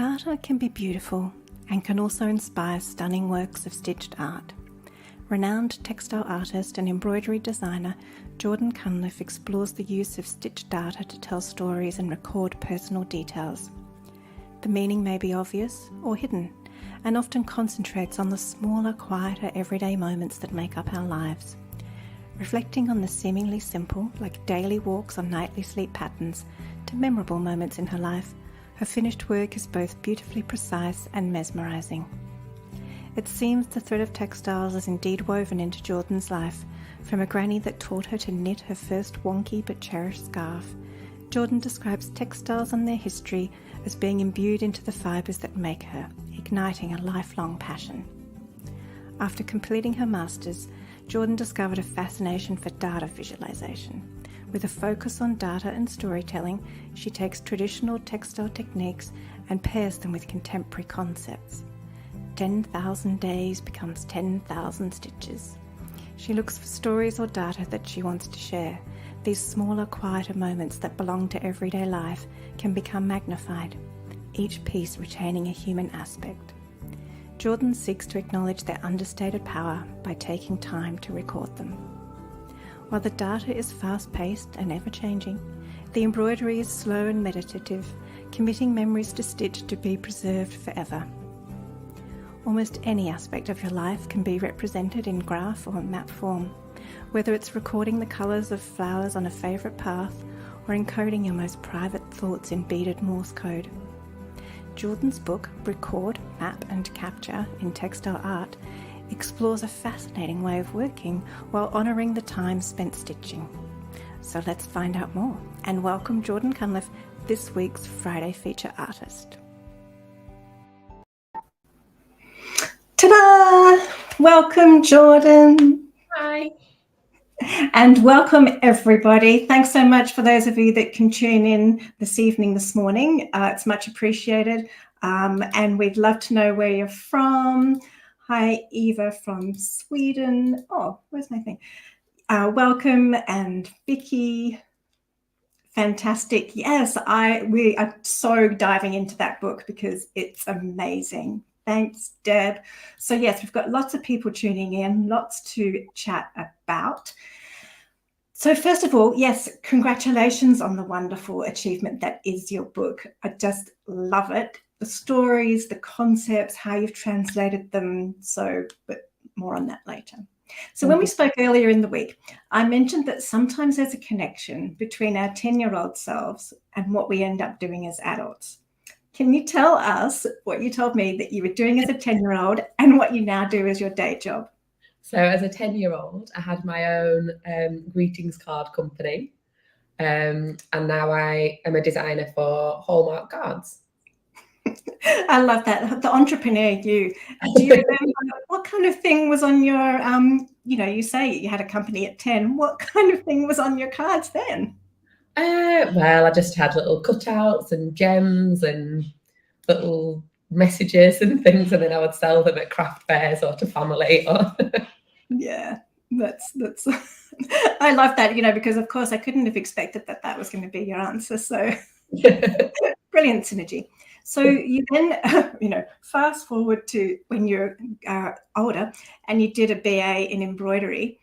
Data can be beautiful and can also inspire stunning works of stitched art. Renowned textile artist and embroidery designer Jordan Cunliffe explores the use of stitched data to tell stories and record personal details. The meaning may be obvious or hidden, and often concentrates on the smaller, quieter, everyday moments that make up our lives. Reflecting on the seemingly simple, like daily walks or nightly sleep patterns, to memorable moments in her life, her finished work is both beautifully precise and mesmerising. It seems the thread of textiles is indeed woven into Jordan's life, from a granny that taught her to knit her first wonky but cherished scarf. Jordan describes textiles and their history as being imbued into the fibres that make her, igniting a lifelong passion. After completing her master's, Jordan discovered a fascination for data visualization. With a focus on data and storytelling, she takes traditional textile techniques and pairs them with contemporary concepts. 10,000 days becomes 10,000 stitches. She looks for stories or data that she wants to share. These smaller, quieter moments that belong to everyday life can become magnified, each piece retaining a human aspect. Jordan seeks to acknowledge their understated power by taking time to record them. While the data is fast-paced and ever-changing, the embroidery is slow and meditative, committing memories to stitch to be preserved forever. Almost any aspect of your life can be represented in graph or map form, whether it's recording the colours of flowers on a favourite path or encoding your most private thoughts in beaded Morse code. Jordan's book, Record, Map and Capture in Textile Art, explores a fascinating way of working while honouring the time spent stitching. So let's find out more and welcome Jordan Cunliffe, this week's Friday feature artist. Ta-da! Welcome, Jordan. Hi. And welcome, everybody. Thanks so much for those of you that can tune in this morning. It's much appreciated. And we'd love to know where you're from. Hi, Eva from Sweden. Oh, where's my thing? Welcome, and Vicky. Fantastic. Yes, we are so diving into that book because it's amazing. Thanks, Deb. So yes, we've got lots of people tuning in, lots to chat about. So first of all, yes, congratulations on the wonderful achievement that is your book. I just love it. The stories, the concepts, how you've translated them. But more on that later. So when we spoke earlier in the week, I mentioned that sometimes there's a connection between our 10-year-old selves and what we end up doing as adults. Can you tell us what you told me that you were doing as a 10-year-old and what you now do as your day job? So as a 10-year-old, I had my own greetings card company. And now I am a designer for Hallmark cards. I love that. The entrepreneur you. Do you remember what kind of thing was on your, you say you had a company at 10. What kind of thing was on your cards then? Well, I just had little cutouts and gems and little messages and things, and then I would sell them at craft fairs or to family. Yeah, that's I love that, because of course I couldn't have expected that was going to be your answer. So brilliant synergy. So you then, fast forward to when you're older and you did a BA in embroidery.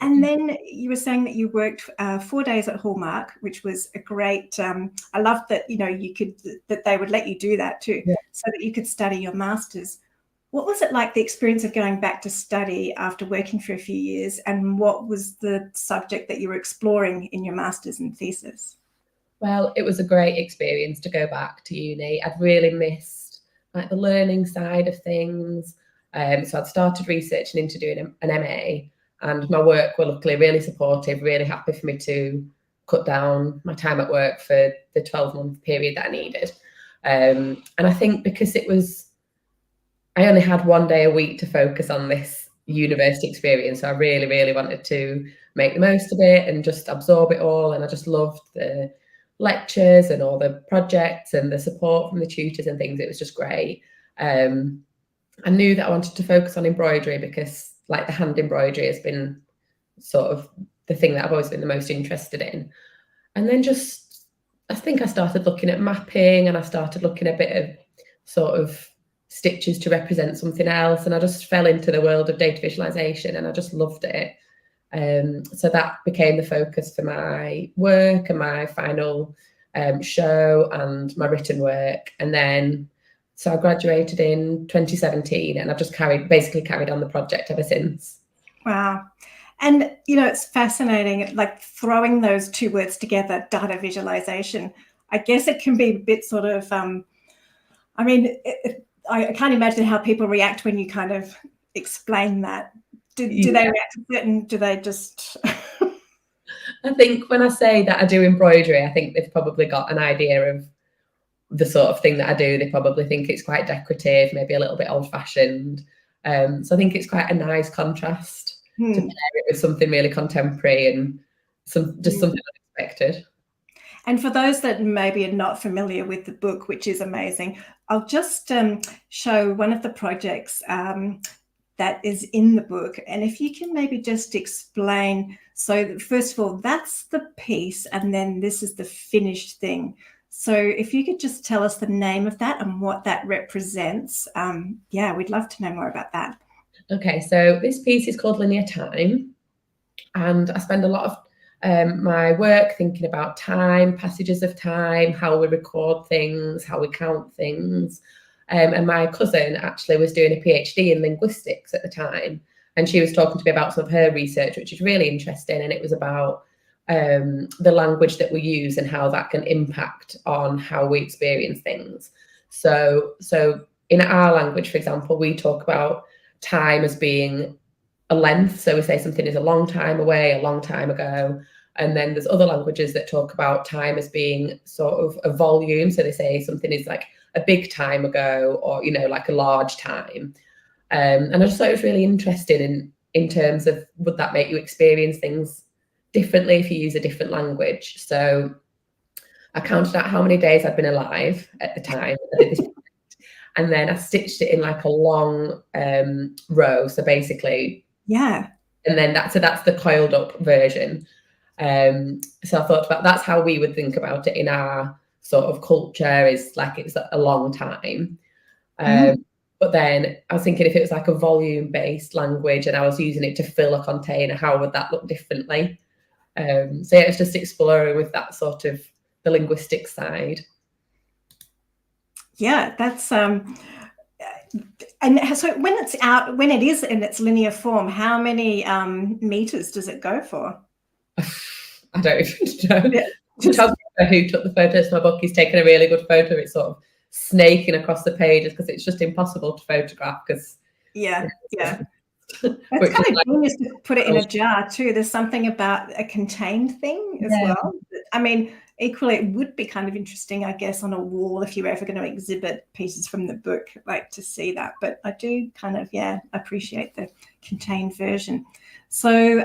And then you were saying that you worked 4 days at Hallmark, which was a great, I love that, that they would let you do that too, so that you could study your master's. What was it like, the experience of going back to study after working for a few years, and what was the subject that you were exploring in your master's and thesis? Well, it was a great experience to go back to uni. I'd really missed the learning side of things. So I'd started researching into doing an MA. And my work were luckily really supportive, really happy for me to cut down my time at work for the 12-month period that I needed. And I think because I only had 1 day a week to focus on this university experience, so I really, really wanted to make the most of it and just absorb it all. And I just loved the lectures and all the projects and the support from the tutors and things. It was just great. I knew that I wanted to focus on embroidery because the hand embroidery has been sort of the thing that I've always been the most interested in. And then just I think I started looking at mapping, and I started looking at a bit of sort of stitches to represent something else, and I just fell into the world of data visualization, and I just loved it. So that became the focus for my work and my final show and my written work. And then, so I graduated in 2017, and I've just basically carried on the project ever since. Wow. And, you know, it's fascinating, like throwing those two words together, data visualization. I guess it can be a bit sort of, I mean, I can't imagine how people react when you kind of explain that. Do they react to it, and do they just... I think when I say that I do embroidery, I think they've probably got an idea of the sort of thing that I do. They probably think it's quite decorative, maybe a little bit old-fashioned. So I think it's quite a nice contrast to pair it with something really contemporary and something unexpected. And for those that maybe are not familiar with the book, which is amazing, I'll just show one of the projects that is in the book. And if you can maybe just explain, so first of all, that's the piece, and then this is the finished thing. So if you could just tell us the name of that and what that represents, yeah, we'd love to know more about that. Okay, so this piece is called Linear Time, and I spend a lot of my work thinking about time, passages of time, how we record things, how we count things. And my cousin actually was doing a PhD in linguistics at the time, and she was talking to me about some of her research, which is really interesting. And it was about the language that we use and how that can impact on how we experience things. So in our language, for example, we talk about time as being a length. So we say something is a long time away, a long time ago. And then there's other languages that talk about time as being sort of a volume. So they say something is like a big time ago, or, you know, like a large time. And I just thought it was really interesting in terms of, would that make you experience things differently if you use a different language? So I counted out how many days I'd been alive at the time I did this project, and then I stitched it in like a long row. So basically, yeah. And then that's the coiled up version. So I thought about, that's how we would think about it in our sort of culture, is like it's a long time. But then I was thinking, if it was like a volume-based language and I was using it to fill a container, how would that look differently? So yeah, it's just exploring with that sort of the linguistic side. Yeah, that's and so when it's out, when it is in its linear form, how many meters does it go for? I don't even know. Yeah, The photographer who took the photos for my book, he's taken a really good photo. It's sort of snaking across the pages because it's just impossible to photograph. Because yeah. It's kind of genius to put it in a jar too. There's something about a contained thing as well. I mean, equally, it would be kind of interesting, I guess, on a wall if you were ever going to exhibit pieces from the book, like to see that. But I do kind of, appreciate the contained version. So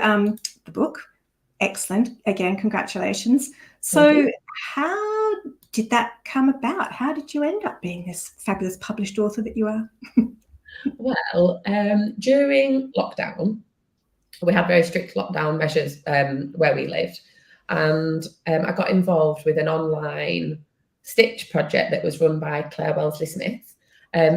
the book, excellent. Again, congratulations. So how did that come about? How did you end up being this fabulous published author that you are? Well, during lockdown, we had very strict lockdown measures where we lived. And I got involved with an online stitch project that was run by Claire Wellesley-Smith.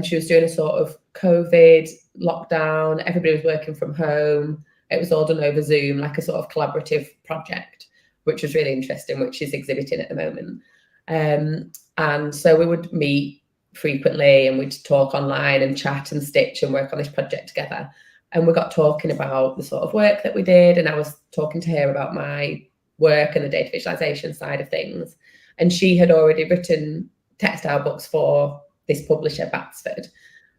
She was doing a sort of COVID lockdown. Everybody was working from home. It was all done over Zoom, like a sort of collaborative project, which was really interesting, which is exhibiting at the moment. And so we would meet frequently, and we'd talk online and chat and stitch and work on this project together. And we got talking about the sort of work that we did, and I was talking to her about my work and the data visualization side of things. And she had already written textile books for this publisher, Batsford.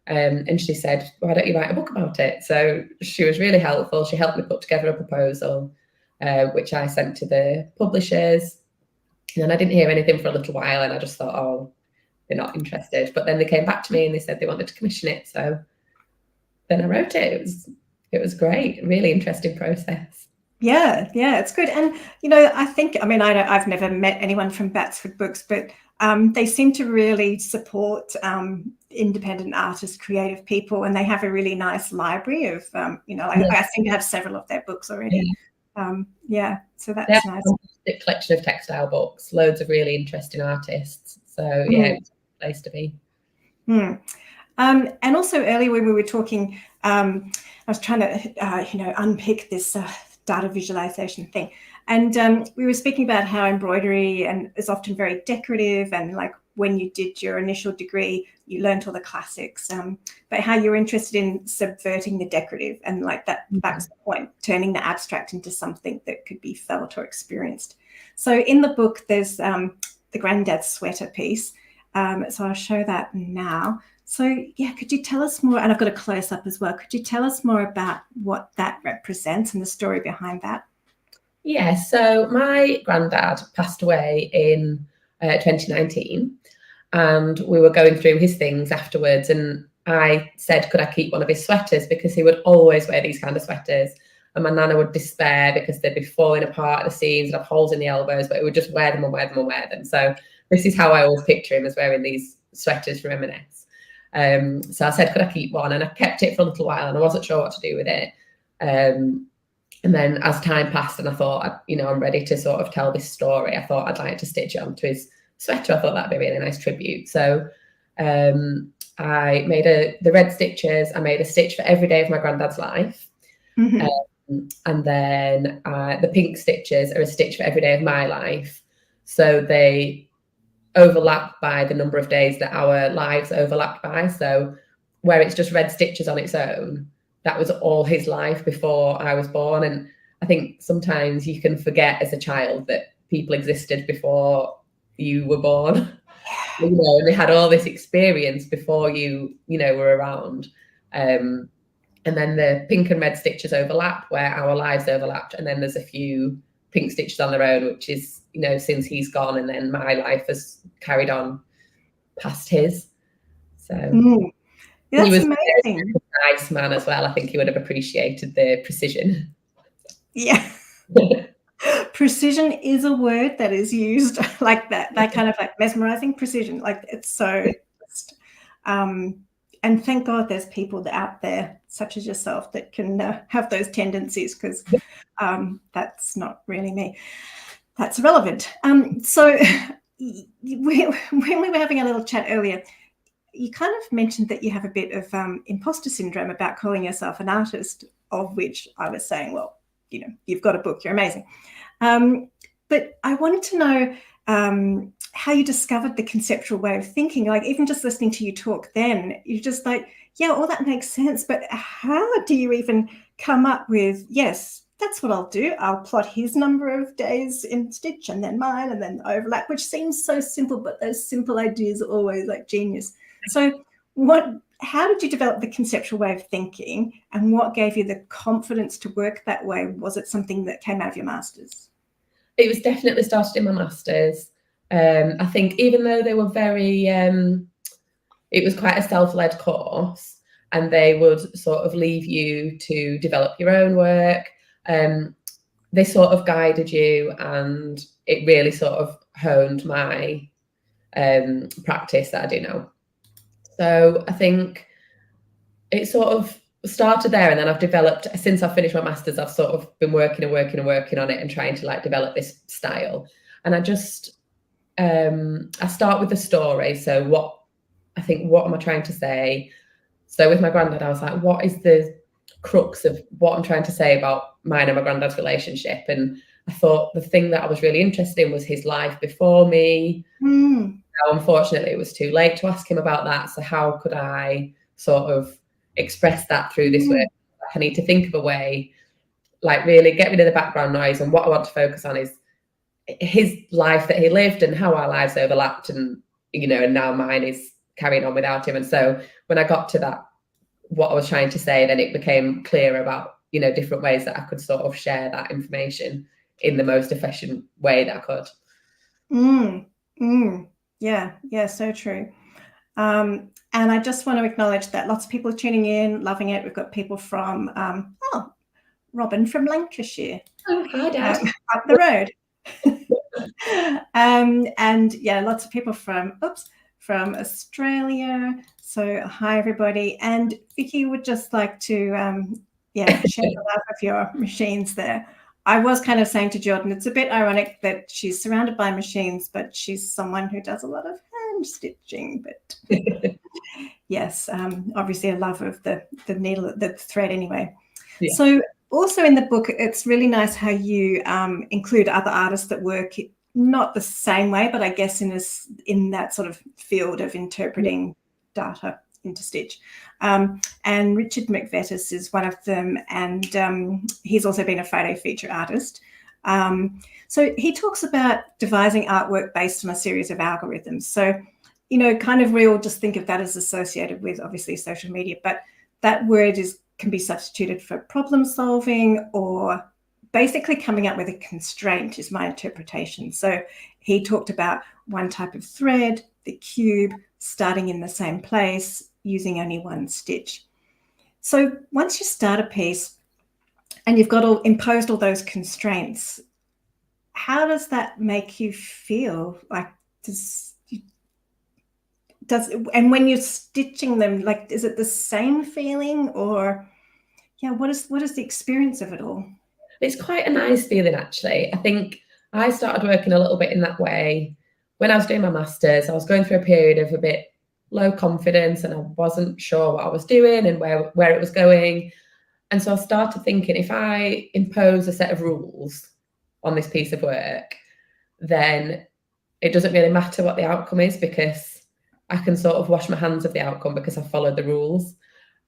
And she said, why don't you write a book about it? So she was really helpful. She helped me put together a proposal, which I sent to the publishers. And I didn't hear anything for a little while, and I just thought, oh, they're not interested. But then they came back to me and they said they wanted to commission it. So then I wrote it. It was great, really interesting process. Yeah, it's good. And, you know, I've never met anyone from Batsford Books, but they seem to really support independent artists, creative people, and they have a really nice library of, I seem to have several of their books already. Yeah, so They have that's nice. a fantastic collection of textile books, loads of really interesting artists. So yeah, it's a place to be. And also earlier when we were talking, I was trying to, unpick this data visualization thing. And we were speaking about how embroidery is often very decorative, and like when you did your initial degree, you learned all the classics, but how you're interested in subverting the decorative, and like that's the point, turning the abstract into something that could be felt or experienced. So in the book, there's the granddad's sweater piece. So I'll show that now. So yeah, could you tell us more? And I've got a close up as well. Could you tell us more about what that represents and the story behind that? Yeah, so my granddad passed away in 2019, and we were going through his things afterwards, and I said, could I keep one of his sweaters, because he would always wear these kind of sweaters, and my nana would despair because they'd be falling apart at the seams and have holes in the elbows, but he would just wear them and wear them and wear them. So this is how I always picture him, as wearing these sweaters from M&S. So I said, could I keep one? And I kept it for a little while, and I wasn't sure what to do with it. And then as time passed, and I thought, I'm ready to sort of tell this story, I thought I'd like to stitch it onto his sweater. I thought that'd be a really nice tribute. So I made the red stitches. I made a stitch for every day of my granddad's life. And then the pink stitches are a stitch for every day of my life. So they overlap by the number of days that our lives overlapped by. So where it's just red stitches on its own, that was all his life before I was born. And I think sometimes you can forget as a child that people existed before you were born. And they had all this experience before you were around. And then the pink and red stitches overlap where our lives overlapped. And then there's a few pink stitches on their own, which is, since he's gone, and then my life has carried on past his. So That's he was amazing. a nice man as well. I think he would have appreciated the precision. Yeah. Precision is a word that is used like that kind of like mesmerizing precision. Like it's so, and thank God there's people out there such as yourself that can have those tendencies, because that's not really me. That's irrelevant. So when we were having a little chat earlier, you kind of mentioned that you have a bit of imposter syndrome about calling yourself an artist, of which I was saying, well, you've got a book, you're amazing. But I wanted to know how you discovered the conceptual way of thinking. Like, even just listening to you talk then, you're just like, yeah, all that makes sense. But how do you even come up with, yes, that's what I'll do. I'll plot his number of days in stitch and then mine and then the overlap, which seems so simple, but those simple ideas are always like genius. So how did you develop the conceptual way of thinking, and what gave you the confidence to work that way? Was it something that came out of your master's? It was definitely started in my master's. I think even though they were very, it was quite a self-led course, and they would sort of leave you to develop your own work. They sort of guided you, and it really sort of honed my practice that I do now. So I think it sort of started there, and then I've developed, since I've finished my master's, I've sort of been working on it and trying to like develop this style. And I start with the story. So what am I trying to say? So with my granddad, I was like, what is the crux of what I'm trying to say about mine and my granddad's relationship? And I thought the thing that I was really interested in was his life before me. Now, unfortunately, it was too late to ask him about that. So how could I sort of express that through this work? I need to think of a way, like really get rid of the background noise, and what I want to focus on is his life that he lived and how our lives overlapped, and and now mine is carrying on without him. And so when I got to that, what I was trying to say, then it became clear about different ways that I could sort of share that information in the most efficient way that I could. Yeah, so true. And I just want to acknowledge that lots of people are tuning in, loving it. We've got people from Robin from Lancashire. Oh, hi, Dad. Up the road. And yeah, lots of people from Australia. So hi, everybody. And Vicky would just like to share the love of your machines there. I was kind of saying to Jordan, it's a bit ironic that she's surrounded by machines, but she's someone who does a lot of hand stitching. But yes, obviously a love of the needle, the thread anyway. Yeah. So also in the book, it's really nice how you include other artists that work not the same way, but I guess in that sort of field of interpreting data into stitch. And Richard McVettis is one of them, and he's also been a photo feature artist. So he talks about devising artwork based on a series of algorithms. So, you know, kind of we all just think of that as associated with obviously social media, but that word can be substituted for problem solving or basically coming up with a constraint is my interpretation. So he talked about one type of thread, the cube, starting in the same place, using only one stitch. So once you start a piece and you've got imposed all those constraints, how does that make you feel? Like and when you're stitching them, like, is it the same feeling, or what is the experience of it all? It's quite a nice feeling, actually. I think I started working a little bit in that way when I was doing my master's. I was going through a period of a bit low confidence and I wasn't sure what I was doing and where it was going. And so I started thinking, if I impose a set of rules on this piece of work, then it doesn't really matter what the outcome is, because I can sort of wash my hands of the outcome because I followed the rules.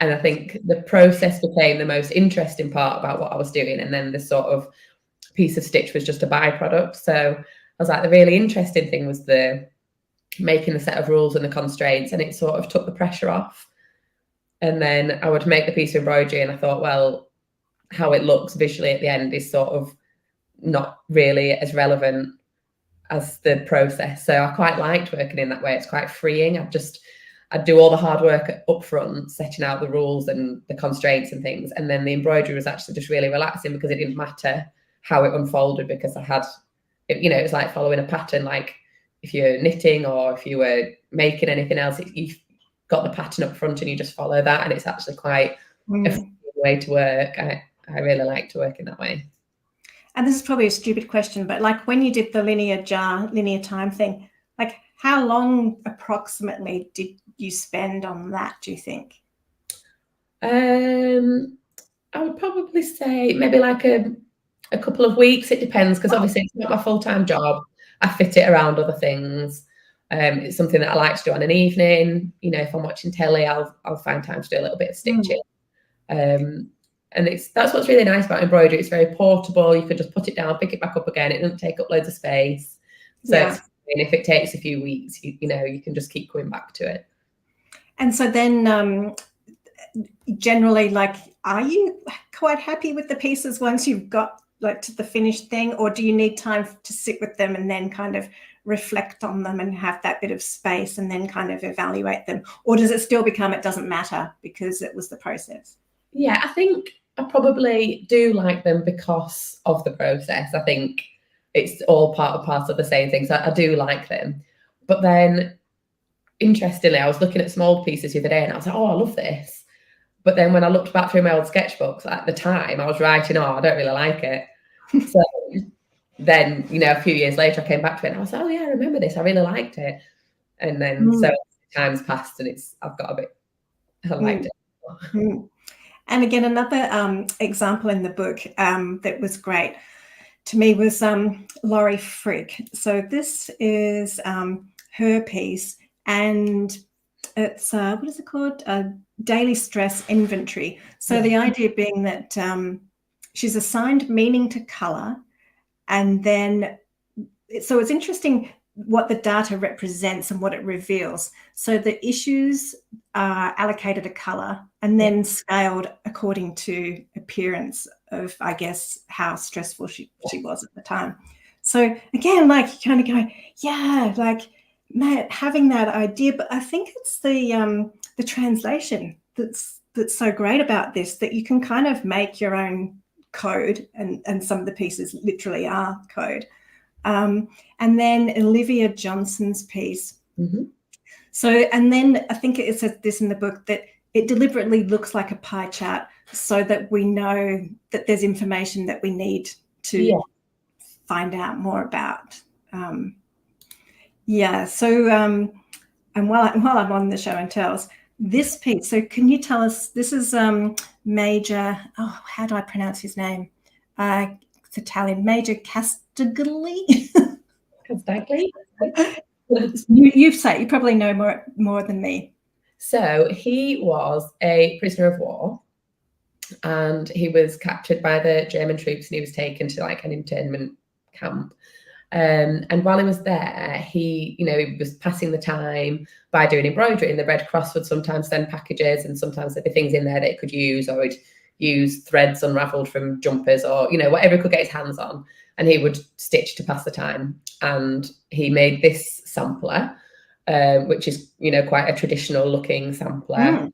And I think the process became the most interesting part about what I was doing. And then the sort of piece of stitch was just a byproduct. So I was like, the really interesting thing was the making the set of rules and the constraints, and it sort of took the pressure off. And then I would make the piece of embroidery and I thought, well, how it looks visually at the end is sort of not really as relevant as the process. So I quite liked working in that way. It's quite freeing. I'd do all the hard work up front, setting out the rules and the constraints and things. And then the embroidery was actually just really relaxing because it didn't matter how it unfolded, because I had, it was like following a pattern. Like if you're knitting or if you were making anything else, you've got the pattern up front and you just follow that. And it's actually quite a free way to work. I really like to work in that way. And this is probably a stupid question, but like when you did the linear time thing, like how long approximately did you spend on that, do you think? I would probably say maybe like a couple of weeks. It depends, because obviously it's not my full-time job. I fit it around other things. It's something that I like to do on an evening. You know, if I'm watching telly, I'll find time to do a little bit of stitching. And that's what's really nice about embroidery. It's very portable. You can just put it down, pick it back up again. It doesn't take up loads of space. So if it takes a few weeks, you can just keep going back to it. And so then generally, like, are you quite happy with the pieces once you've got like to the finished thing, or do you need time to sit with them and then kind of reflect on them and have that bit of space and then kind of evaluate them? Or does it still become it doesn't matter because it was the process? Yeah, I think I probably do like them because of the process. I think it's all part of the same thing. So I do like them. But then, interestingly, I was looking at some old pieces the other day and I was like, oh, I love this. But then when I looked back through my old sketchbooks at the time, I was writing, oh, I don't really like it. So then, a few years later, I came back to it and I was like, oh, yeah, I remember this. I really liked it. And then so time's passed and I've got a bit, I liked it. And again, another example in the book that was great to me was Laurie Frick. So this is her piece, and it's, what is it called? Daily Stress Inventory. So the idea being that she's assigned meaning to colour, and then, so it's interesting what the data represents and what it reveals. So the issues are allocated a colour and then scaled according to appearance of, I guess, how stressful she was at the time. So again, like you kind of go, yeah, like Matt, having that idea, but I think it's the translation that's so great about this, that you can kind of make your own code, and some of the pieces literally are code. And then Olivia Johnson's piece. So, and then I think it says this in the book, that it deliberately looks like a pie chart so that we know that there's information that we need to find out more about. So and while I'm on the show and tells, this piece, so can you tell us, this is Major, how do I pronounce his name? It's Italian, Major Castagli. Castagli? You probably know more than me. So he was a prisoner of war, and he was captured by the German troops, and he was taken to like an internment camp. And while he was there, he was passing the time by doing embroidery, and the Red Cross would sometimes send packages, and sometimes there'd be things in there that he could use, or he'd use threads unraveled from jumpers, or whatever he could get his hands on, and he would stitch to pass the time. And he made this sampler, which is quite a traditional looking sampler.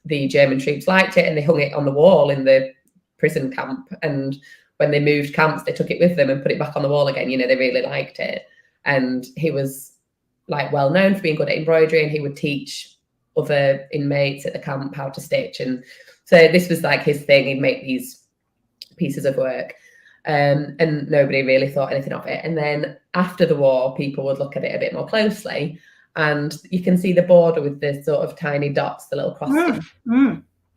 The German troops liked it, and they hung it on the wall in the prison camp, and when they moved camps, they took it with them and put it back on the wall again. They really liked it. And he was like well known for being good at embroidery, and he would teach other inmates at the camp how to stitch. And so this was like his thing. He'd make these pieces of work, and nobody really thought anything of it. And then after the war, people would look at it a bit more closely, and you can see the border with the sort of tiny dots, the little cross.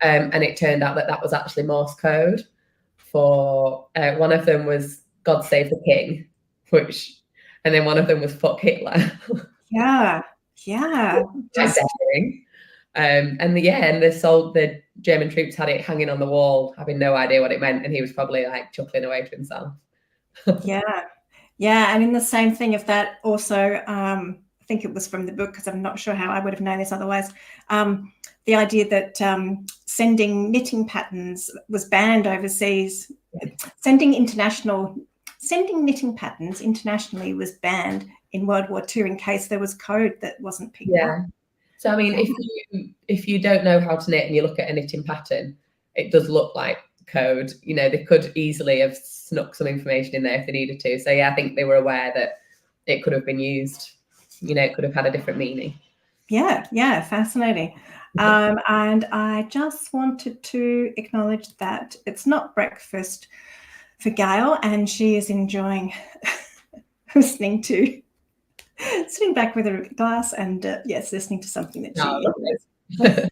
And it turned out that was actually Morse code. For one of them was "God Save the King," and then one of them was "Fuck Hitler." Yeah. And the German troops had it hanging on the wall, having no idea what it meant, and he was probably like chuckling away to himself. Yeah. I mean, the same thing of that also. I think it was from the book, because I'm not sure how I would have known this otherwise. The idea that sending knitting patterns was banned overseas. Sending knitting patterns internationally was banned in World War II in case there was code that wasn't picked up. So I mean, if you don't know how to knit and you look at a knitting pattern, it does look like code. They could easily have snuck some information in there if they needed to. So I think they were aware that it could have been used. It could have had a different meaning. Yeah, fascinating. And I just wanted to acknowledge that it's not breakfast for Gail, and she is enjoying sitting back with her glass and listening to something that she enjoys.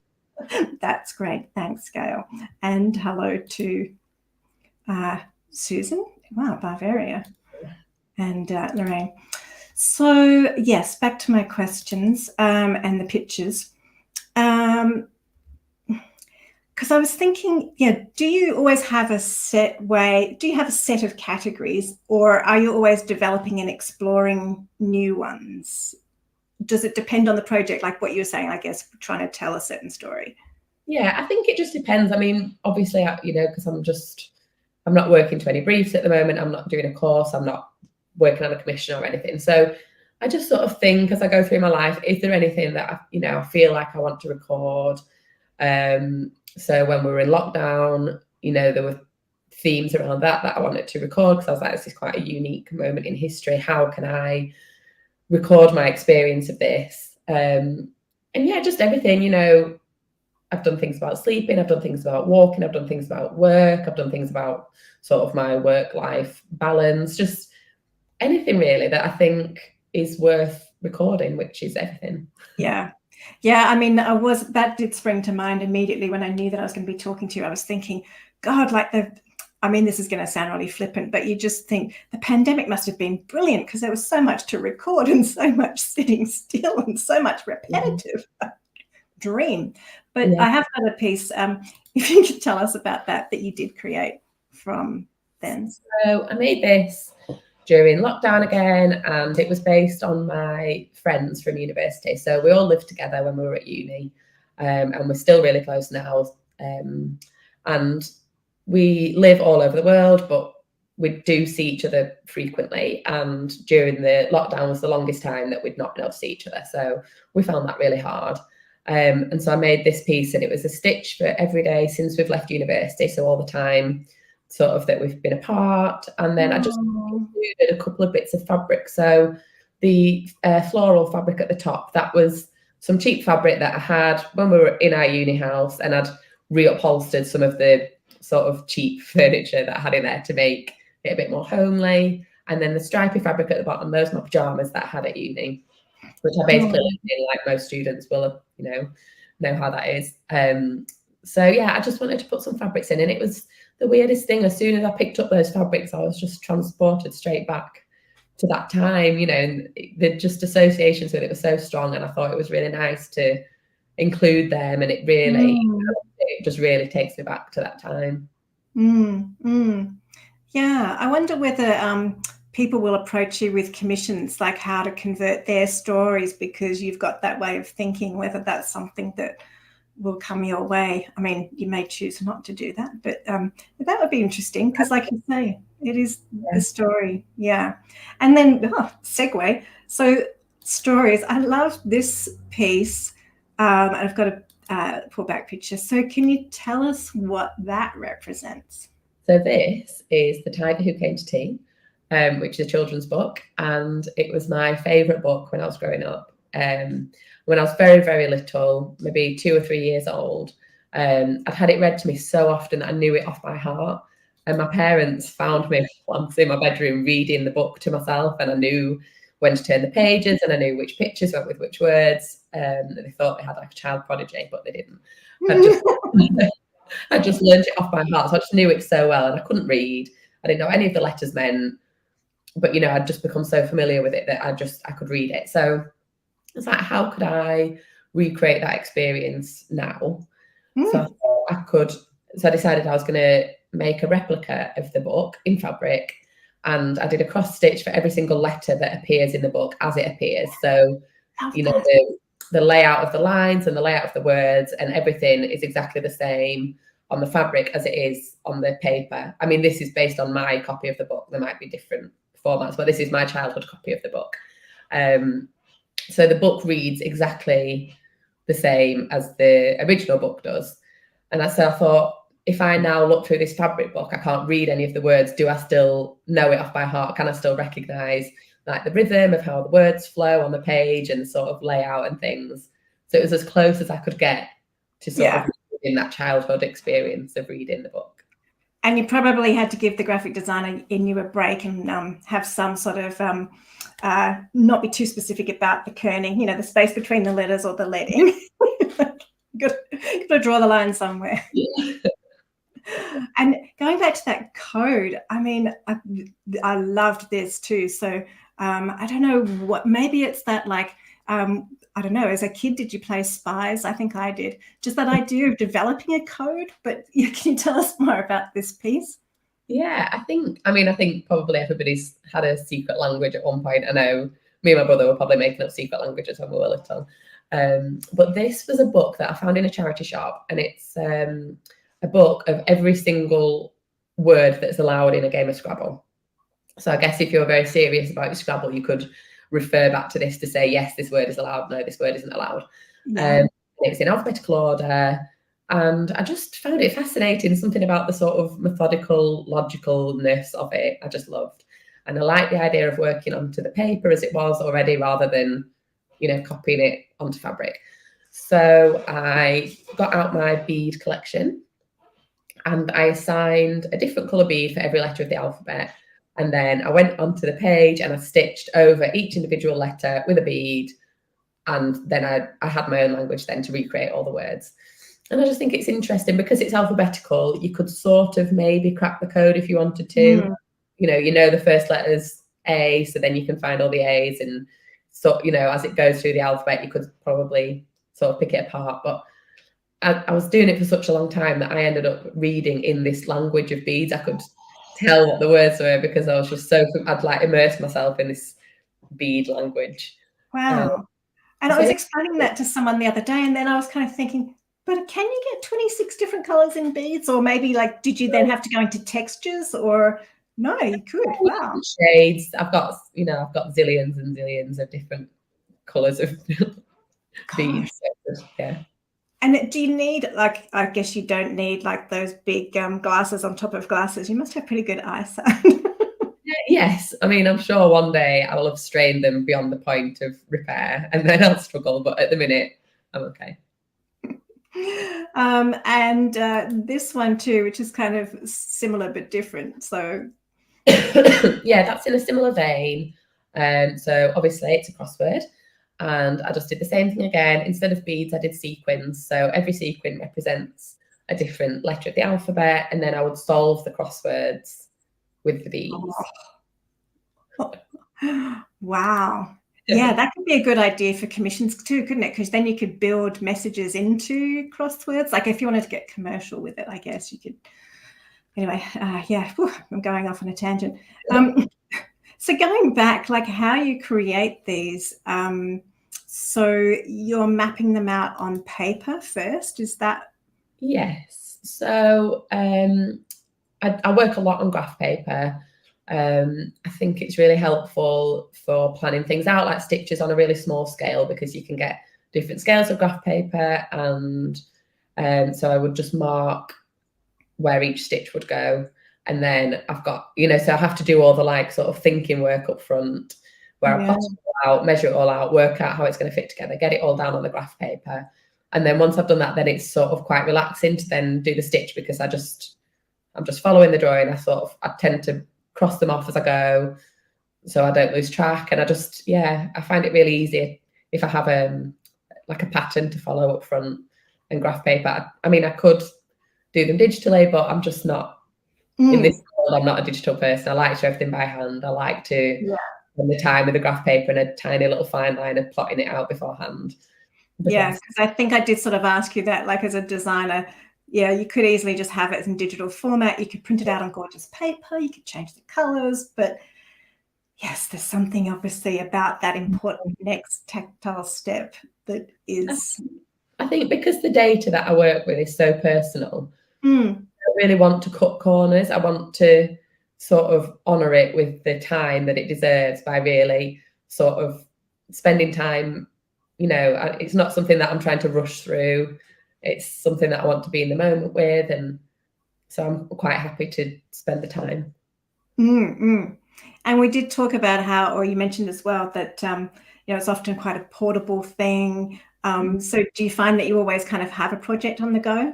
That's great. Thanks, Gail. And hello to Susan, Bavaria, and Lorraine. So yes, back to my questions and the pictures. Because I was thinking, do you always have a set way? Do you have a set of categories, or are you always developing and exploring new ones? Does it depend on the project, like what you were saying, I guess, trying to tell a certain story? Yeah, I think it just depends. I mean, obviously, because I'm not working to any briefs at the moment. I'm not doing a course. I'm not working on a commission or anything. So I just sort of think as I go through my life, is there anything that I feel like I want to record? So when we were in lockdown, there were themes around that I wanted to record, because I was like, this is quite a unique moment in history. How can I record my experience of this? And just everything, I've done things about sleeping, I've done things about walking, I've done things about work, I've done things about sort of my work-life balance, just anything really that I think is worth recording, which is everything. Yeah, I mean, that did spring to mind immediately when I knew that I was going to be talking to you. I was thinking, God, this is going to sound really flippant, but you just think the pandemic must have been brilliant, because there was so much to record and so much sitting still and so much repetitive dream. But I have got a piece, if you could tell us about that you did create from then. So I made this during lockdown again, and it was based on my friends from university. So we all lived together when we were at uni, and we're still really close now. And we live all over the world, but we do see each other frequently. And during the lockdown was the longest time that we'd not been able to see each other. So we found that really hard. And so I made this piece, and it was a stitch for every day since we've left university. So all the time sort of that we've been apart. And then I just included a couple of bits of fabric. So the floral fabric at the top, that was some cheap fabric that I had when we were in our uni house, and I'd reupholstered some of the sort of cheap furniture that I had in there to make it a bit more homely. And then the stripy fabric at the bottom, those are my pajamas that I had at uni, which I basically lived in, like most students will, know how that is. So yeah, I just wanted to put some fabrics in, and it was the weirdest thing. As soon as I picked up those fabrics, I was just transported straight back to that time, and the just associations with it were so strong, and I thought it was really nice to include them, and it just really takes me back to that time. Yeah, I wonder whether people will approach you with commissions, like how to convert their stories, because you've got that way of thinking, whether that's something that will come your way. I mean, you may choose not to do that, but that would be interesting, because like you say, it is the story. Yeah. And then segue. So stories. I love this piece. I've got a pull back picture. So can you tell us what that represents? So this is The Tiger Who Came to Tea, which is a children's book, and it was my favourite book when I was growing up. When I was very, very little, maybe 2 or 3 years old, I'd had it read to me so often that I knew it off by heart. And my parents found me once in my bedroom reading the book to myself, and I knew when to turn the pages, and I knew which pictures went with which words. They thought they had like a child prodigy, but they didn't. I just learned it off by heart, so I just knew it so well, and I couldn't read. I didn't know any of the letters meant, but I'd just become so familiar with it that I could read it. So it's like, how could I recreate that experience now? So I thought I could. So I decided I was going to make a replica of the book in fabric, and I did a cross stitch for every single letter that appears in the book as it appears. So the layout of the lines and the layout of the words and everything is exactly the same on the fabric as it is on the paper. I mean, this is based on my copy of the book. There might be different formats, but this is my childhood copy of the book. So the book reads exactly the same as the original book does. And so I thought, if I now look through this fabric book, I can't read any of the words. Do I still know it off by heart? Can I still recognise like the rhythm of how the words flow on the page and sort of layout and things? So it was as close as I could get to sort of in that childhood experience of reading the book. And you probably had to give the graphic designer in you a break and have some sort of not be too specific about the kerning, the space between the letters or the leading. got to draw the line somewhere. Yeah. And going back to that code, I mean, I loved this too. So I don't know what, maybe it's that like, I don't know, as a kid, did you play spies? I think I did. Just that idea of developing a code. But can you tell us more about this piece? Yeah, I think probably everybody's had a secret language at one point. I know me and my brother were probably making up secret languages when we were little. But this was a book that I found in a charity shop, and it's a book of every single word that's allowed in a game of Scrabble. So I guess if you're very serious about your Scrabble, you could refer back to this to say, yes, this word is allowed, no, this word isn't allowed. Yeah. It's in alphabetical order, and I just found it fascinating, something about the sort of methodical logicalness of it I just loved. And I liked the idea of working onto the paper as it was already, rather than copying it onto fabric. So I got out my bead collection, and I assigned a different colour bead for every letter of the alphabet. And then I went onto the page and I stitched over each individual letter with a bead. And then I had my own language then to recreate all the words. And I just think it's interesting because it's alphabetical. You could sort of maybe crack the code if you wanted to. The first letter's A, so then you can find all the A's. And so, as it goes through the alphabet, you could probably sort of pick it apart. But I was doing it for such a long time that I ended up reading in this language of beads. I could tell what the words were because I was just I'd like immersed myself in this bead language. Wow. And I was explaining that to someone the other day, and then I was kind of thinking, but can you get 26 different colors in beads? Or maybe like, did you then have to go into textures? Or no, you could. Wow. Shades. I've got zillions and zillions of different colors of beads. Yeah. And do you need, like, I guess you don't need like those big glasses on top of glasses. You must have pretty good eyesight. Yes. I mean, I'm sure one day I will have strained them beyond the point of repair and then I'll struggle. But at the minute, I'm okay. And this one too, which is kind of similar but different. So Yeah, that's in a similar vein. So obviously it's a crossword, and I just did the same thing again. Instead of beads, I did sequins. So every sequin represents a different letter of the alphabet, and then I would solve the crosswords with the beads. Wow. Yeah, that could be a good idea for commissions too, couldn't it? Because then you could build messages into crosswords. Like if you wanted to get commercial with it, I guess you could. Anyway, yeah, I'm going off on a tangent. So going back, like how you create these, so you're mapping them out on paper first, is that? Yes. So I work a lot on graph paper. I think it's really helpful for planning things out, like stitches on a really small scale, because you can get different scales of graph paper. And so I would just mark where each stitch would go. And then I've got, so I have to do all the like sort of thinking work up front, where I plot it all out, measure it all out, work out how it's going to fit together, get it all down on the graph paper. And then once I've done that, then it's sort of quite relaxing to then do the stitch, because I'm just following the drawing. I tend to cross them off as I go, so I don't lose track. And I find it really easy if I have like a pattern to follow up front and graph paper. I mean, I could do them digitally, but I'm just not in this world. I'm not a digital person. I like to do everything by hand. I like to spend the time with the graph paper and a tiny little fine line and plotting it out beforehand. Yeah, because I think I did sort of ask you that, like as a designer, yeah, you could easily just have it in digital format. You could print it out on gorgeous paper. You could change the colors. But yes, there's something obviously about that important next tactile step that is. I think because the data that I work with is so personal, I really want to cut corners. I want to sort of honour it with the time that it deserves by really sort of spending time. It's not something that I'm trying to rush through. It's something that I want to be in the moment with. And so I'm quite happy to spend the time. And we did talk about how, or you mentioned as well, that, it's often quite a portable thing. So do you find that you always kind of have a project on the go?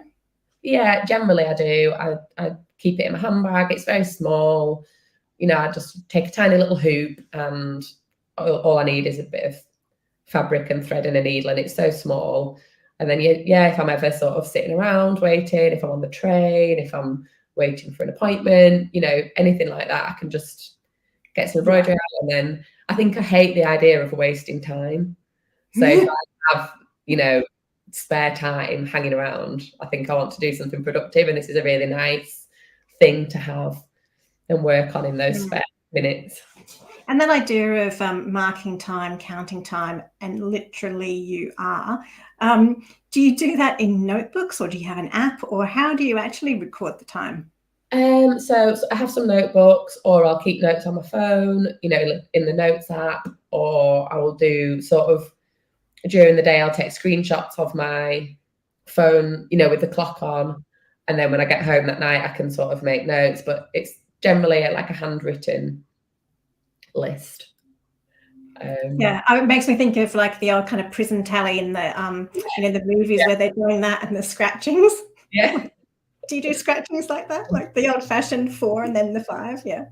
Yeah, generally I do. I keep it in my handbag. It's very small. I just take a tiny little hoop, and all I need is a bit of fabric and thread and a needle, and it's so small. And then if I'm ever sort of sitting around waiting, if I'm on the train, if I'm waiting for an appointment, anything like that, I can just get some embroidery out. And then I think I hate the idea of wasting time. So if I have spare time hanging around, I think I want to do something productive, and this is a really nice thing to have and work on in those spare minutes. And that idea of marking time, counting time, and literally you are. Do you do that in notebooks, or do you have an app, or how do you actually record the time? So I have some notebooks, or I'll keep notes on my phone, in the notes app, or I will do sort of during the day, I'll take screenshots of my phone, with the clock on. And then when I get home that night, I can sort of make notes, but it's generally like a handwritten list. It makes me think of like the old kind of prison tally in the the movies where they're doing that, and the scratchings. Yeah. Do you do scratchings like that, like the old-fashioned 4 and then the 5? Yeah.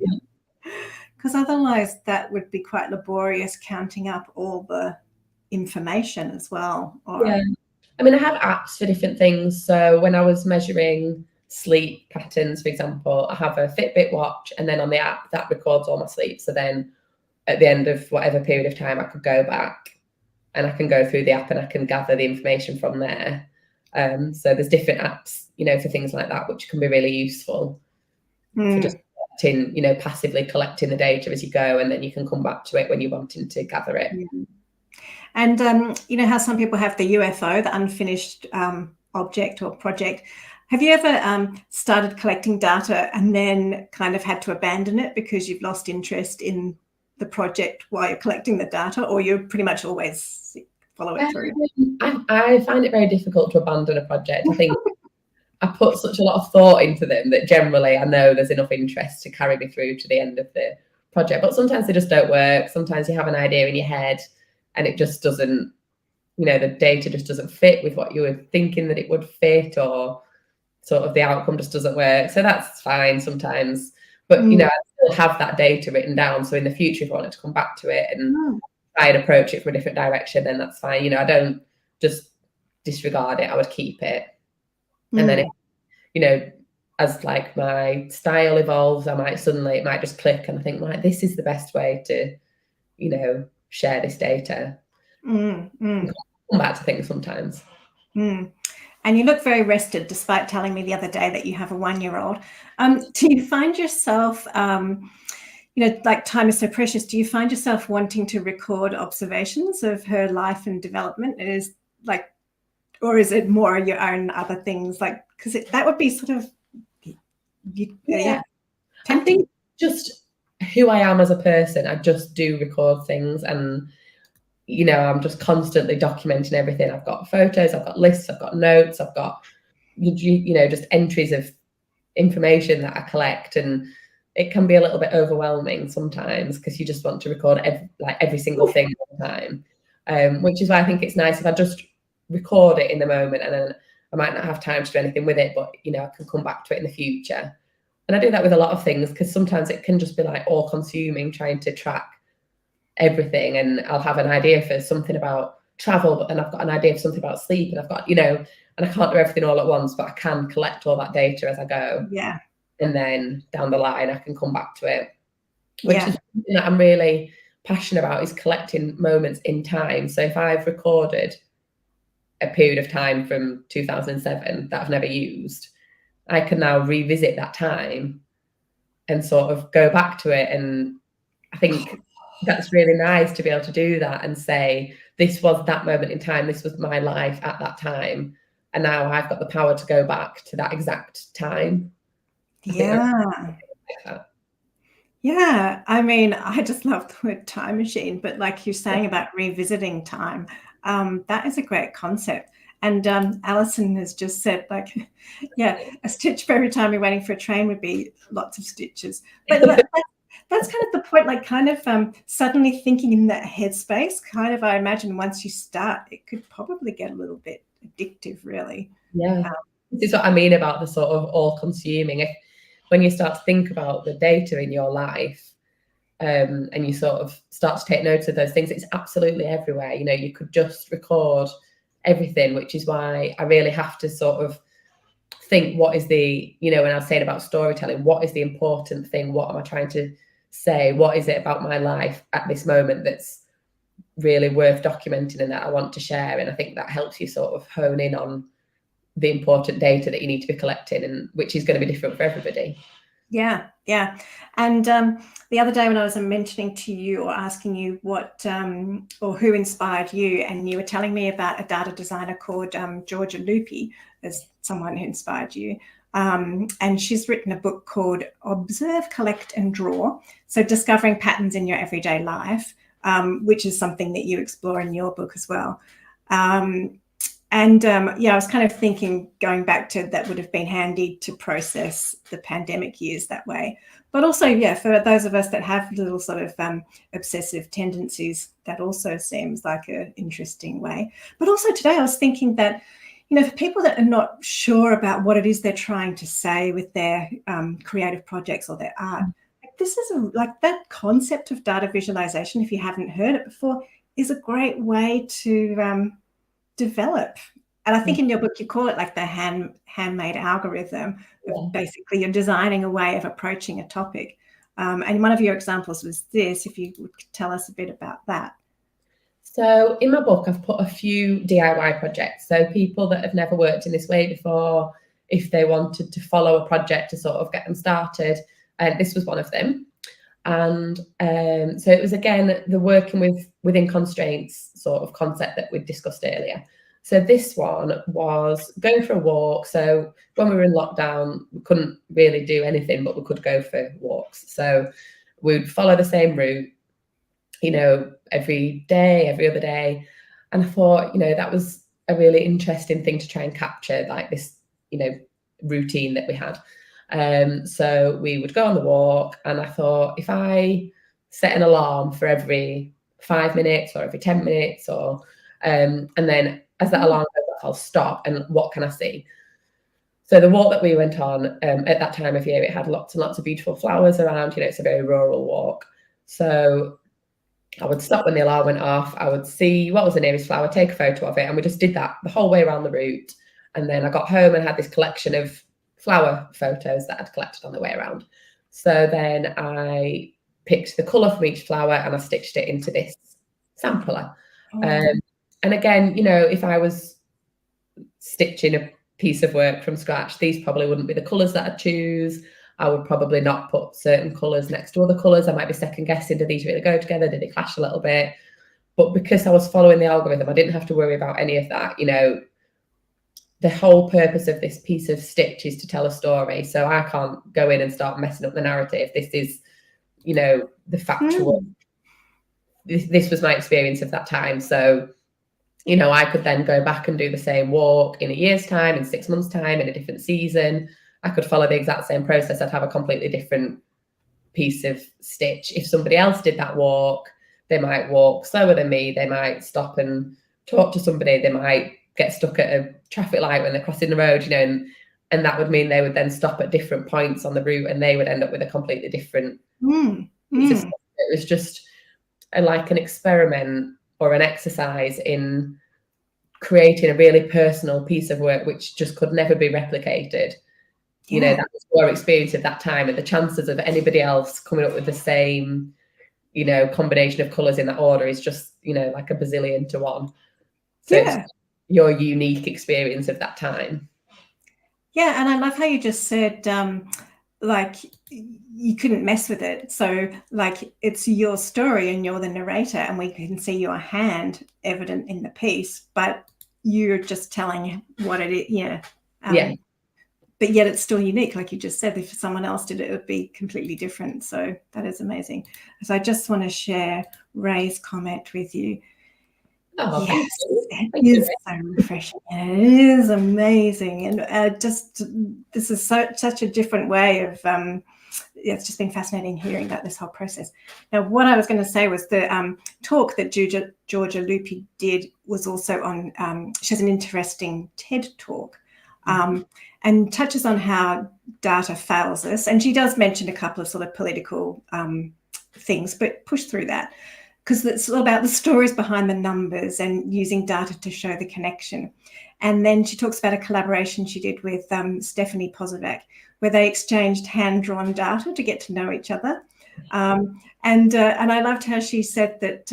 Because otherwise that would be quite laborious, counting up all the information as well. Yeah. I mean, I have apps for different things. So when I was measuring sleep patterns, for example, I have a Fitbit watch, and then on the app that records all my sleep. So then at the end of whatever period of time, I could go back and I can go through the app and I can gather the information from there. So there's different apps, for things like that, which can be really useful for just passively collecting the data as you go, and then you can come back to it when you're wanting to gather it. And how some people have the UFO, the unfinished object or project. Have you ever started collecting data and then kind of had to abandon it because you've lost interest in the project while you're collecting the data, or you pretty much always follow it through? I find it very difficult to abandon a project. I think I put such a lot of thought into them that generally I know there's enough interest to carry me through to the end of the project. But sometimes they just don't work. Sometimes you have an idea in your head and it just doesn't, the data just doesn't fit with what you were thinking that it would fit, or sort of the outcome just doesn't work. So that's fine sometimes. But, still have that data written down. So in the future, if I wanted to come back to it and try and approach it from a different direction, then that's fine. You know, I don't just disregard it. I would keep it. And then, if, you know, as like my style evolves, it might just click and I think, right, this is the best way to, you know, share this data. Come back to things sometimes. And you look very rested, despite telling me the other day that you have a 1-year-old. Do you find yourself, you know, like time is so precious, do you find yourself wanting to record observations of her life and development? It is like, or is it more your own other things? Like, because that would be sort of, I think just who I am as a person, I just do record things, and you know, I'm just constantly documenting everything. I've got photos, I've got lists, I've got notes, I've got you know, just entries of information that I collect, and it can be a little bit overwhelming sometimes because you just want to record every single thing all the time, which is why I think it's nice if I just record it in the moment, and then I might not have time to do anything with it, but you know, I can come back to it in the future. And I do that with a lot of things because sometimes it can just be like all consuming trying to track everything, and I'll have an idea for something about travel, but then I've got an idea for something about sleep, and I've got, you know, and I can't do everything all at once, but I can collect all that data as I go. Yeah. And then down the line, I can come back to it, which is something that I'm really passionate about, is collecting moments in time. So if I've recorded a period of time from 2007 that I've never used, I can now revisit that time and sort of go back to it. And I think that's really nice to be able to do that and say, this was that moment in time, this was my life at that time, and now I've got the power to go back to that exact time. Yeah, I mean, I just love the word time machine, but like you're saying about revisiting time, that is a great concept. And Alison has just said, like, yeah, a stitch for every time you're waiting for a train would be lots of stitches. But that's kind of the point, like kind of suddenly thinking in that headspace, kind of, I imagine once you start, it could probably get a little bit addictive, really. Yeah, this is what I mean about the sort of all-consuming. When you start to think about the data in your life, and you sort of start to take notes of those things, it's absolutely everywhere. You know, you could just record everything, which is why I really have to sort of think, what is the, you know, when I was saying about storytelling, what is the important thing? What am I trying to say? What is it about my life at this moment that's really worth documenting and that I want to share? And I think that helps you sort of hone in on the important data that you need to be collecting, and which is going to be different for everybody. Yeah. And the other day when I was mentioning to you or asking you what or who inspired you, and you were telling me about a data designer called Georgia Lupi as someone who inspired you. And she's written a book called Observe, Collect and Draw. So discovering patterns in your everyday life, which is something that you explore in your book as well. I was kind of thinking, going back to that would have been handy to process the pandemic years that way. But also, for those of us that have little sort of obsessive tendencies, that also seems like an interesting way. But also today I was thinking that, you know, for people that are not sure about what it is they're trying to say with their creative projects or their art, this is like that concept of data visualization, if you haven't heard it before, is a great way to develop. And I think in your book you call it like the handmade algorithm. Basically you're designing a way of approaching a topic, and one of your examples was this. If you would tell us a bit about that. So in my book I've put a few DIY projects, so people that have never worked in this way before, if they wanted to follow a project to sort of get them started, and this was one of them. And so it was, again, the working within constraints sort of concept that we discussed earlier. So this one was going for a walk. So when we were in lockdown, we couldn't really do anything, but we could go for walks. So we'd follow the same route, you know, every day, every other day. And I thought, you know, that was a really interesting thing to try and capture, like this, you know, routine that we had. So we would go on the walk, and I thought, if I set an alarm for every 5 minutes or every 10 minutes, or and then as that alarm goes off, I'll stop, and what can I see? So the walk that we went on at that time of year, it had lots and lots of beautiful flowers around. You know, it's a very rural walk. So I would stop when the alarm went off. I would see what was the nearest flower, take a photo of it, and we just did that the whole way around the route. And then I got home and had this collection of flower photos that I'd collected on the way around. So then I picked the colour from each flower and I stitched it into this sampler. And again, you know, if I was stitching a piece of work from scratch, these probably wouldn't be the colours that I'd choose. I would probably not put certain colours next to other colours. I might be second guessing, do these really go together? Did they clash a little bit? But because I was following the algorithm, I didn't have to worry about any of that. You know, the whole purpose of this piece of stitch is to tell a story. So I can't go in and start messing up the narrative. This is, you know, the factual. This was my experience of that time. So, you know, I could then go back and do the same walk in a year's time, in 6 months' time, in a different season. I could follow the exact same process. I'd have a completely different piece of stitch. If somebody else did that walk, they might walk slower than me. They might stop and talk to somebody. They might get stuck at a traffic light when they're crossing the road, you know, and that would mean they would then stop at different points on the route and they would end up with a completely different piece of stuff. It was just like an experiment or an exercise in creating a really personal piece of work which just could never be replicated. You know, that was our experience at that time, and the chances of anybody else coming up with the same, you know, combination of colours in that order is just, you know, like a bazillion to one. So it's your unique experience of that time. Yeah, and I love how you just said, like, you couldn't mess with it. So, like, it's your story and you're the narrator, and we can see your hand evident in the piece, but you're just telling what it is. Yeah. But yet it's still unique. Like you just said, if someone else did it, it would be completely different. So that is amazing. So I just want to share Ray's comment with you. Oh, yes, it is so refreshing. It is amazing. And this is such a different way of, it's just been fascinating hearing about this whole process. Now, what I was going to say was the talk that Georgia Lupi did was also on, she has an interesting TED talk and touches on how data fails us. And she does mention a couple of sort of political things, but push through that, because it's all about the stories behind the numbers and using data to show the connection. And then she talks about a collaboration she did with Stephanie Pozovac, where they exchanged hand-drawn data to get to know each other. And I loved how she said that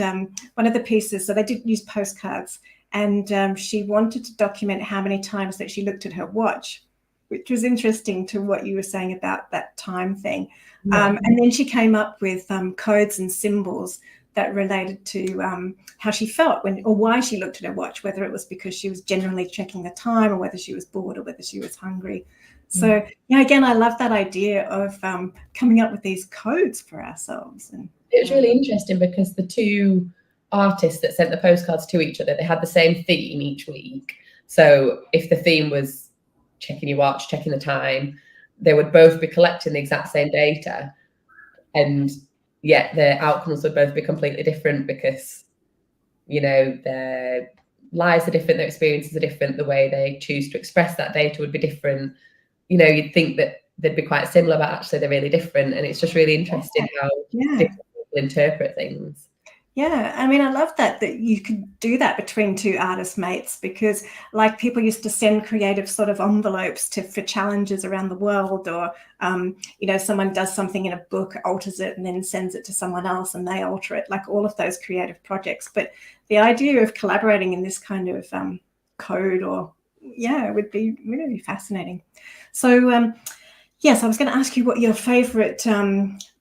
one of the pieces, so they did use postcards, and she wanted to document how many times that she looked at her watch, which was interesting to what you were saying about that time thing. And then she came up with codes and symbols that related to how she felt or why she looked at her watch, whether it was because she was generally checking the time or whether she was bored or whether she was hungry. So, again, I love that idea of coming up with these codes for ourselves. And it was really interesting because the two artists that sent the postcards to each other, they had the same theme each week. So if the theme was checking your watch, checking the time, they would both be collecting the exact same data, and yet the outcomes would both be completely different because, you know, their lives are different, their experiences are different, the way they choose to express that data would be different. You know, you'd think that they'd be quite similar, but actually they're really different. And it's just really interesting how different people interpret things. Yeah, I mean, I love that you could do that between two artist mates, because like people used to send creative sort of envelopes for challenges around the world, or, you know, someone does something in a book, alters it and then sends it to someone else and they alter it, like all of those creative projects. But the idea of collaborating in this kind of code would be really fascinating. So, yes, I was going to ask you what your favorite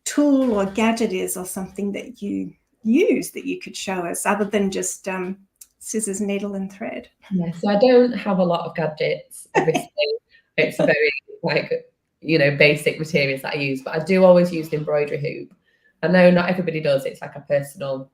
tool or gadget is, or something that you use that you could show us other than just scissors, needle and thread. Yeah, so I don't have a lot of gadgets, obviously. It's very, like, you know, basic materials that I use, but I do always use the embroidery hoop. I know not everybody does, it's like a personal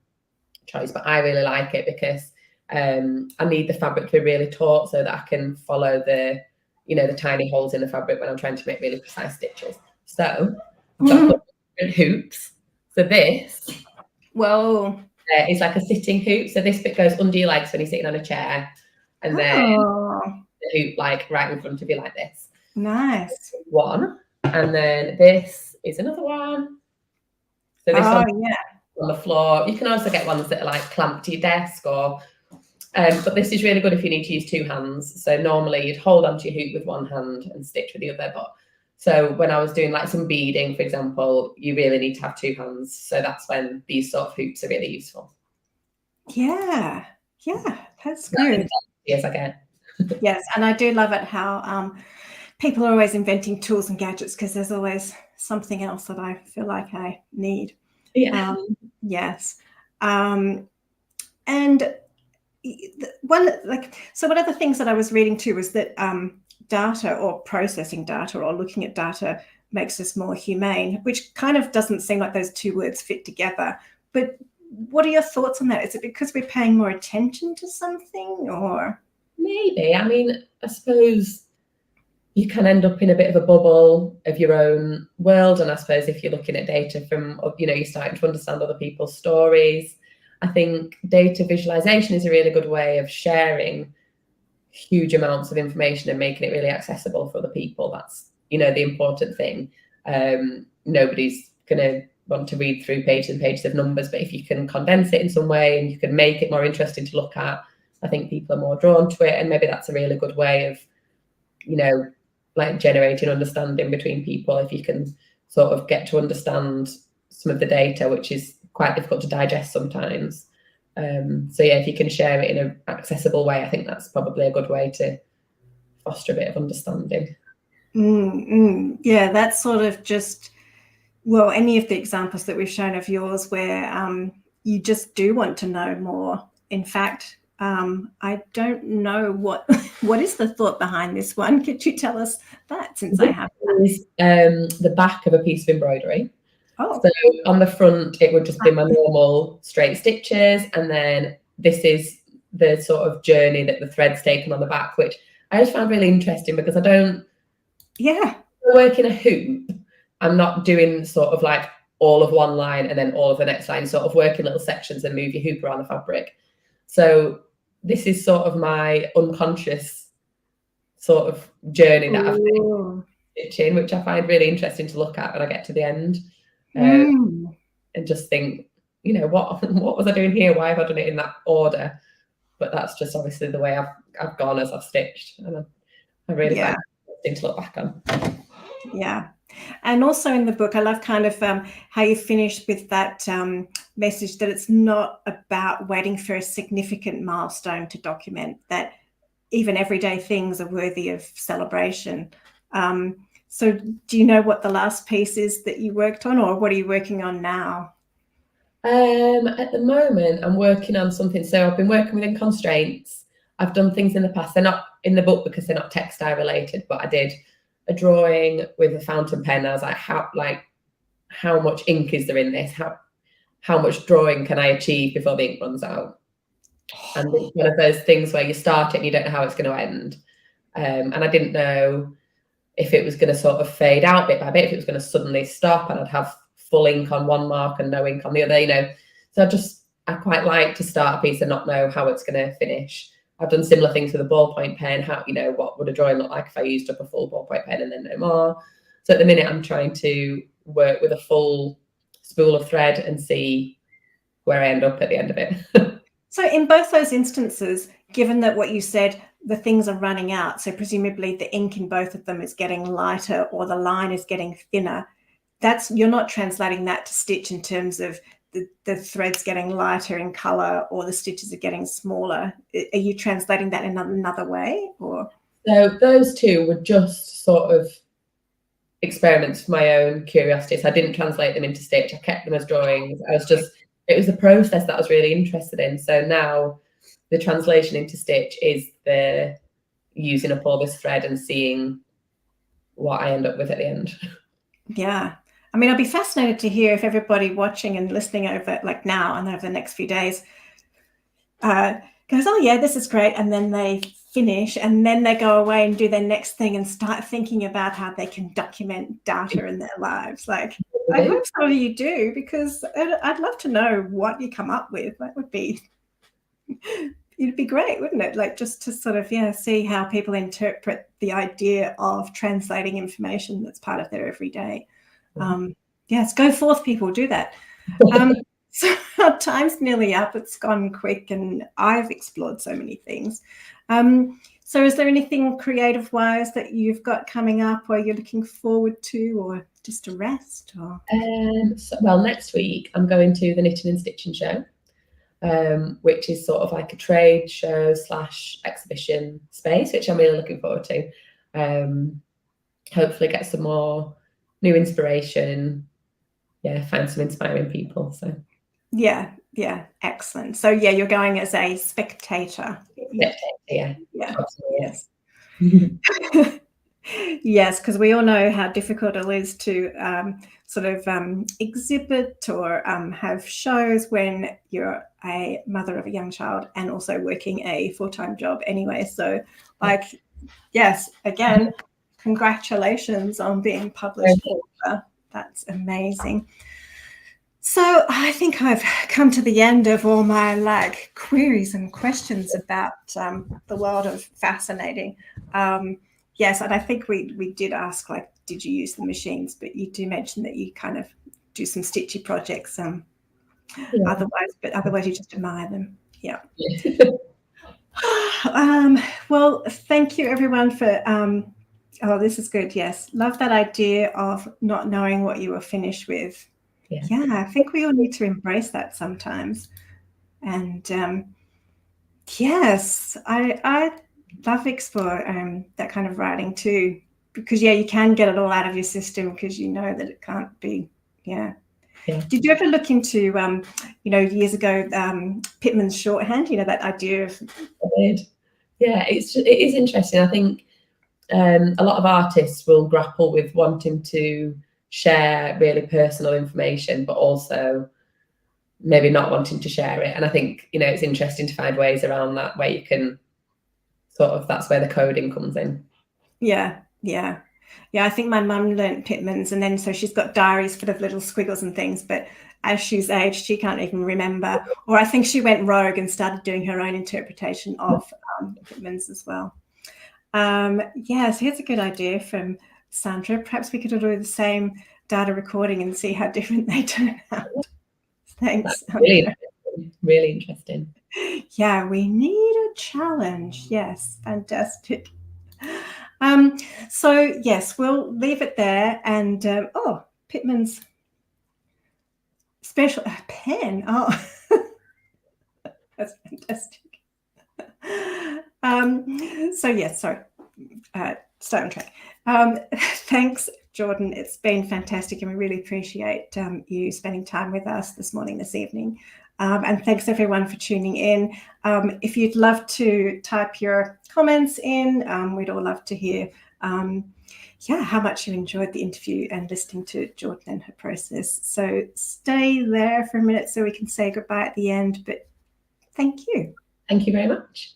choice, but I really like it because I need the fabric to be really taut so that I can follow the, you know, the tiny holes in the fabric when I'm trying to make really precise stitches. So I've got different hoops. So this is like a sitting hoop. So this bit goes under your legs when you're sitting on a chair, and then the hoop like right in front of you like this. Nice. One. And then this is another one. So this Oh, one yeah. on the floor. You can also get ones that are like clamped to your desk or but this is really good if you need to use two hands. So normally you'd hold onto your hoop with one hand and stitch with the other. But so when I was doing like some beading, for example, you really need to have two hands. So that's when these sort of hoops are really useful. Yeah. Yeah, that's good. Yes, I get. Yes, and I do love it how people are always inventing tools and gadgets because there's always something else that I feel like I need. Yeah. Yes. And one of the things that I was reading too was that data or processing data or looking at data makes us more humane, which kind of doesn't seem like those two words fit together. But what are your thoughts on that? Is it because we're paying more attention to something, or? Maybe. I mean, I suppose you can end up in a bit of a bubble of your own world. And I suppose if you're looking at data from, you're starting to understand other people's stories. I think data visualization is a really good way of sharing huge amounts of information and making it really accessible for other people. That's, the important thing. Nobody's going to want to read through pages and pages of numbers, but if you can condense it in some way and you can make it more interesting to look at, I think people are more drawn to it. And maybe that's a really good way of, like generating understanding between people, if you can sort of get to understand some of the data, which is quite difficult to digest sometimes. So yeah, if you can share it in an accessible way, I think that's probably a good way to foster a bit of understanding. Yeah, that's sort of just, well, any of the examples that we've shown of yours where you just do want to know more. In fact, I don't know what is the thought behind this one. Could you tell us that, since I have that? The back of a piece of embroidery. Oh. So on the front, it would just be my normal straight stitches. And then this is the sort of journey that the thread's taken on the back, which I just found really interesting because I don't work in a hoop. I'm not doing sort of like all of one line and then all of the next line, sort of work in little sections and move your hoop around the fabric. So this is sort of my unconscious sort of journey that I've been stitching, which I find really interesting to look at when I get to the end. And just think, what was I doing here? Why have I done it in that order? But that's just obviously the way I've gone as I've stitched, and I really find it interesting to look back on. Yeah. And also in the book, I love kind of how you finish with that message that it's not about waiting for a significant milestone to document, that even everyday things are worthy of celebration. So do you know what the last piece is that you worked on, or what are you working on now? At the moment, I'm working on something. So I've been working within constraints. I've done things in the past. They're not in the book because they're not textile related, but I did a drawing with a fountain pen. I was like, how much ink is there in this? How much drawing can I achieve before the ink runs out? And it's one of those things where you start it and you don't know how it's going to end. And I didn't know if it was going to sort of fade out bit by bit, if it was going to suddenly stop and I'd have full ink on one mark and no ink on the other, So I quite like to start a piece and not know how it's going to finish. I've done similar things with a ballpoint pen. What would a drawing look like if I used up a full ballpoint pen and then no more? So at the minute, I'm trying to work with a full spool of thread and see where I end up at the end of it. So in both those instances, given that what you said, the things are running out, so presumably the ink in both of them is getting lighter or the line is getting thinner, you're not translating that to stitch in terms of the threads getting lighter in color or the stitches are getting smaller. Are you translating that in another way, or? So those two were just sort of experiments for my own curiosity. So I didn't translate them into stitch. I kept them as drawings. It was the process that I was really interested in. So now the translation into stitch is the using up all this thread and seeing what I end up with at the end. Yeah. I mean, I'd be fascinated to hear if everybody watching and listening over like now and over the next few days goes, oh yeah, this is great. And then they finish and then they go away and do their next thing and start thinking about how they can document data in their lives. Like, I hope some of you do, because I'd love to know what you come up with. That would be it'd be great, wouldn't it? Like just to sort of, see how people interpret the idea of translating information that's part of their everyday. Yes, go forth, people, do that. So our time's nearly up. It's gone quick and I've explored so many things. So is there anything creative-wise that you've got coming up or you're looking forward to, or just a rest? Or well, next week I'm going to the Knitting and Stitching Show, which is sort of like a trade show / exhibition space, which I'm really looking forward to. Hopefully get some more new inspiration. Yeah, find some inspiring people. So yeah, excellent. So you're going as a spectator. Yeah. Yes. Yes, because we all know how difficult it is to sort of exhibit or have shows when you're a mother of a young child and also working a full-time job anyway. So yes, again, congratulations on being published author. That's amazing. So I think I've come to the end of all my queries and questions about the world of fascinating. Yes, and I think we did ask, did you use the machines? But you do mention that you kind of do some stitchy projects otherwise you just admire them. Yeah. Well, thank you everyone for this is good. Yes, love that idea of not knowing what you were finished with. Yeah, I think we all need to embrace that sometimes. And yes, I love explore that kind of writing too, because you can get it all out of your system because you know that it can't be. Yeah. Did you ever look into years ago Pitman's shorthand? That idea of. I did. Yeah, it is interesting. I think a lot of artists will grapple with wanting to share really personal information, but also maybe not wanting to share it. And I think, it's interesting to find ways around that where you can that's where the coding comes in. Yeah. I think my mum learnt Pitman's, and then so she's got diaries full of little squiggles and things, but as she's aged, she can't even remember. Or I think she went rogue and started doing her own interpretation of Pitman's as well. So here's a good idea from Sandra. Perhaps we could all do the same data recording and see how different they turn out. Thanks. Really interesting. Yeah, we need a challenge. Yes, fantastic. So yes, we'll leave it there. And Pitman's special pen. Oh, that's fantastic. So yes, sorry. Stay on track. Thanks, Jordan. It's been fantastic, and we really appreciate you spending time with us this evening. And thanks everyone for tuning in. If you'd love to type your comments in, we'd all love to hear how much you enjoyed the interview and listening to Jordan and her process. So stay there for a minute so we can say goodbye at the end, but thank you. Thank you very much.